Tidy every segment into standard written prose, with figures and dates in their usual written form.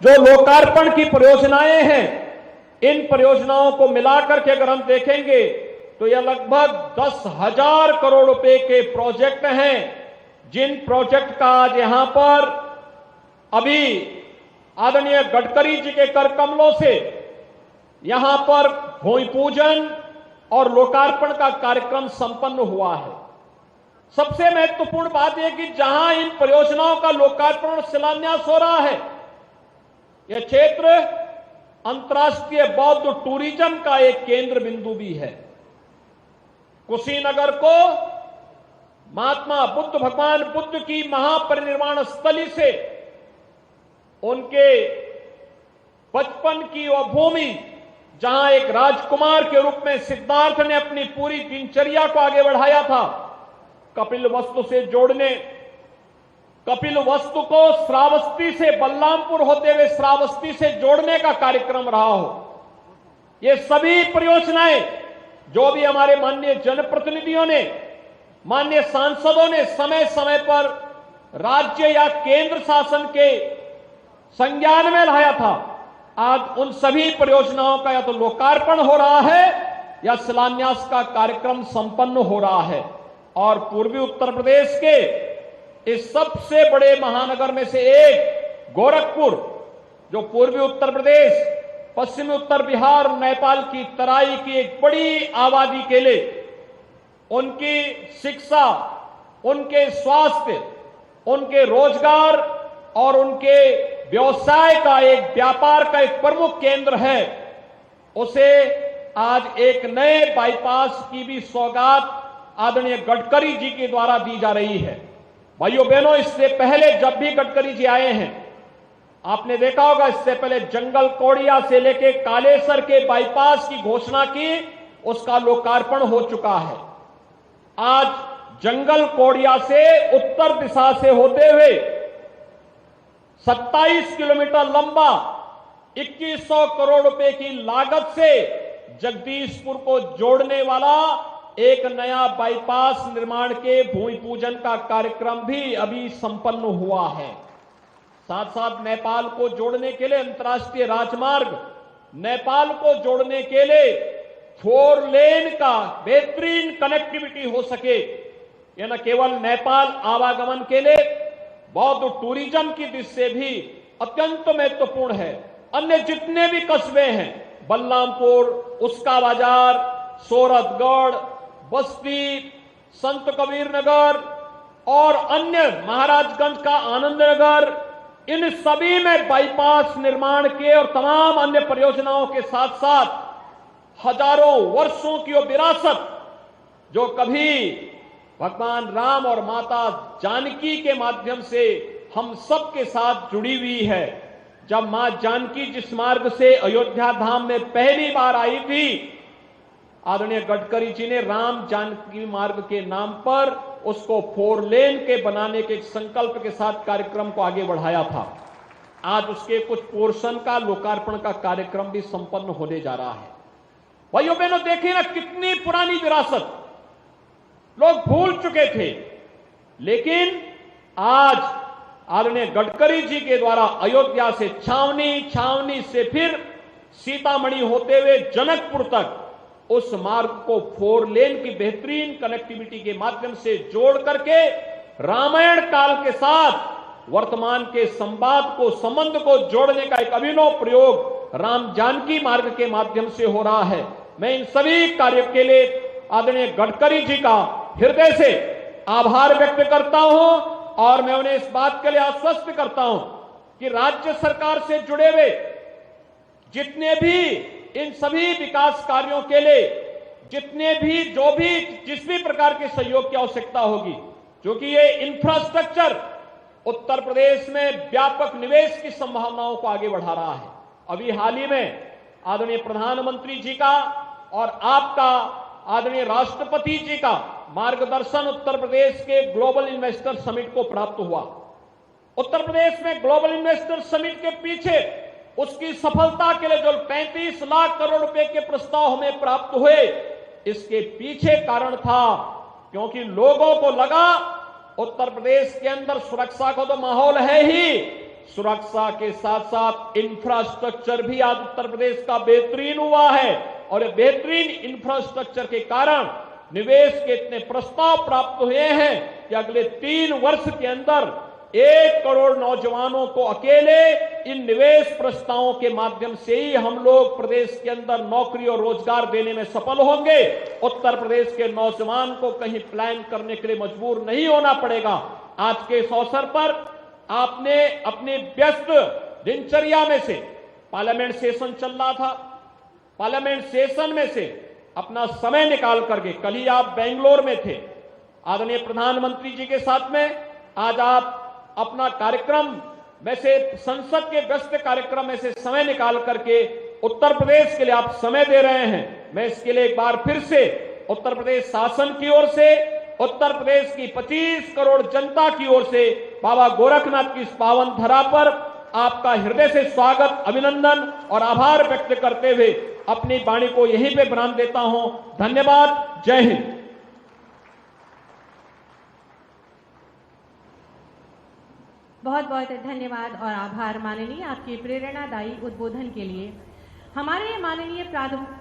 जो लोकार्पण की परियोजनाएं हैं, इन परियोजनाओं को मिलाकर के अगर हम देखेंगे तो यह लगभग 10,000 करोड़ रुपए के प्रोजेक्ट हैं, जिन प्रोजेक्ट का आज यहां पर अभी आदरणीय गडकरी जी के कर कमलों से यहां पर भूमि पूजन और लोकार्पण का कार्यक्रम संपन्न हुआ है। सबसे महत्वपूर्ण बात यह कि जहां इन परियोजनाओं का लोकार्पण और शिलान्यास हो रहा है, यह क्षेत्र अंतर्राष्ट्रीय बौद्ध टूरिज्म का एक केंद्र बिंदु भी है। कुशीनगर को महात्मा बुद्ध, भगवान बुद्ध की महापरिनिर्वाण स्थली से उनके बचपन की वह भूमि, जहां एक राजकुमार के रूप में सिद्धार्थ ने अपनी पूरी दिनचर्या को आगे बढ़ाया था, कपिलवस्तु से जोड़ने, कपिलवस्तु को श्रावस्ती से बलरामपुर होते हुए श्रावस्ती से जोड़ने का कार्यक्रम रहा हो। ये सभी परियोजनाएं जो भी हमारे माननीय जनप्रतिनिधियों ने, माननीय सांसदों ने समय समय पर राज्य या केंद्र शासन के संज्ञान में लाया था, आज उन सभी परियोजनाओं का या तो लोकार्पण हो रहा है या शिलान्यास का कार्यक्रम संपन्न हो रहा है। और पूर्वी उत्तर प्रदेश के इस सबसे बड़े महानगर में से एक गोरखपुर, जो पूर्वी उत्तर प्रदेश, पश्चिमी उत्तर बिहार और नेपाल की तराई की एक बड़ी आबादी के लिए उनकी शिक्षा, उनके स्वास्थ्य, उनके रोजगार और उनके व्यवसाय का एक व्यापार का एक प्रमुख केंद्र है, उसे आज एक नए बाईपास की भी सौगात आदरणीय गडकरी जी के द्वारा दी जा रही है। भाइयों बहनों, इससे पहले जब भी गडकरी जी आए हैं, आपने देखा होगा, इससे पहले जंगल कौड़िया से लेके कालेसर के बाईपास की घोषणा की, उसका लोकार्पण हो चुका है। आज जंगल कौड़िया से उत्तर दिशा से होते हुए 27 किलोमीटर लंबा 2100 करोड़ रुपए की लागत से जगदीशपुर को जोड़ने वाला एक नया बाईपास निर्माण के भूमि पूजन का कार्यक्रम भी अभी संपन्न हुआ है। साथ साथ नेपाल को जोड़ने के लिए अंतर्राष्ट्रीय राजमार्ग, नेपाल को जोड़ने के लिए 4 लेन का बेहतरीन कनेक्टिविटी हो सके, यह न केवल नेपाल आवागमन के लिए बौद्ध टूरिज्म की दृष्टि से भी अत्यंत महत्वपूर्ण है। अन्य जितने भी कस्बे हैं, बलरामपुर, उसका बाजार, सोरठगढ़, बस्ती, संत कबीर नगर और अन्य महाराजगंज का आनंद नगर, इन सभी में बाईपास निर्माण के और तमाम अन्य परियोजनाओं के साथ साथ हजारों वर्षों की वो विरासत जो कभी भगवान राम और माता जानकी के माध्यम से हम सब के साथ जुड़ी हुई है। जब मां जानकी जिस मार्ग से अयोध्या धाम में पहली बार आई थी, आदरणीय गडकरी जी ने राम जानकी मार्ग के नाम पर उसको 4 लेन के बनाने के एक संकल्प के साथ कार्यक्रम को आगे बढ़ाया था। आज उसके कुछ पोर्शन का लोकार्पण का कार्यक्रम भी संपन्न होने जा रहा है। भाइयों बहनों, देखिए ना, कितनी पुरानी विरासत लोग भूल चुके थे, लेकिन आज आदरणीय गडकरी जी के द्वारा अयोध्या से छावनी, छावनी से फिर सीतामढ़ी होते हुए जनकपुर तक उस मार्ग को 4 लेन की बेहतरीन कनेक्टिविटी के माध्यम से जोड़ करके रामायण काल के साथ वर्तमान के संवाद को, संबंध को जोड़ने का एक अभिनव प्रयोग राम जानकी मार्ग के माध्यम से हो रहा है। मैं इन सभी कार्यों के लिए आदरणीय गडकरी जी का हृदय से आभार व्यक्त करता हूं और मैं उन्हें इस बात के लिए आश्वस्त करता हूं कि राज्य सरकार से जुड़े हुए जितने भी इन सभी विकास कार्यों के लिए जितने भी जिस भी प्रकार के सहयोग की आवश्यकता होगी, क्योंकि ये इंफ्रास्ट्रक्चर उत्तर प्रदेश में व्यापक निवेश की संभावनाओं को आगे बढ़ा रहा है। अभी हाल ही में आदरणीय प्रधानमंत्री जी का और आपका आदरणीय राष्ट्रपति जी का मार्गदर्शन उत्तर प्रदेश के ग्लोबल इन्वेस्टर समिट को प्राप्त हुआ। उत्तर प्रदेश में ग्लोबल इन्वेस्टर समिट के पीछे उसकी सफलता के लिए जो 35 लाख करोड़ रुपए के प्रस्ताव हमें प्राप्त हुए, इसके पीछे कारण था क्योंकि लोगों को लगा उत्तर प्रदेश के अंदर सुरक्षा का तो माहौल है ही, सुरक्षा के साथ साथ इंफ्रास्ट्रक्चर भी आज उत्तर प्रदेश का बेहतरीन हुआ है और ये बेहतरीन इंफ्रास्ट्रक्चर के कारण निवेश के इतने प्रस्ताव प्राप्त हुए हैं कि अगले 3 वर्ष के अंदर 1 करोड़ नौजवानों को अकेले इन निवेश प्रस्तावों के माध्यम से ही हम लोग प्रदेश के अंदर नौकरी और रोजगार देने में सफल होंगे। उत्तर प्रदेश के नौजवान को कहीं प्लान करने के लिए मजबूर नहीं होना पड़ेगा। आज के इस अवसर पर आपने अपनी व्यस्त दिनचर्या में से, पार्लियामेंट सेशन चल रहा था, पार्लियामेंट सेशन में से अपना समय निकाल करके, कल ही आप बेंगलोर में थे आदरणीय प्रधानमंत्री जी के साथ में, आज आप अपना कार्यक्रम में से, संसद के व्यस्त कार्यक्रम में से समय निकाल करके उत्तर प्रदेश के लिए आप समय दे रहे हैं। मैं इसके लिए एक बार फिर से उत्तर प्रदेश शासन की ओर से, उत्तर प्रदेश की 25 करोड़ जनता की ओर से बाबा गोरखनाथ की इस पावन धरा पर आपका हृदय से स्वागत, अभिनंदन और आभार व्यक्त करते हुए अपनी वाणी को यहीं पे विराम देता हूं। धन्यवाद। जय हिंद। बहुत बहुत धन्यवाद और आभार माननीय, आपके प्रेरणादायी उद्बोधन के लिए। हमारे माननीय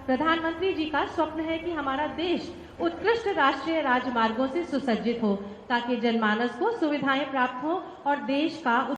प्रधानमंत्री जी का स्वप्न है कि हमारा देश उत्कृष्ट राष्ट्रीय राजमार्गों से सुसज्जित हो ताकि जनमानस को सुविधाएं प्राप्त हो और देश का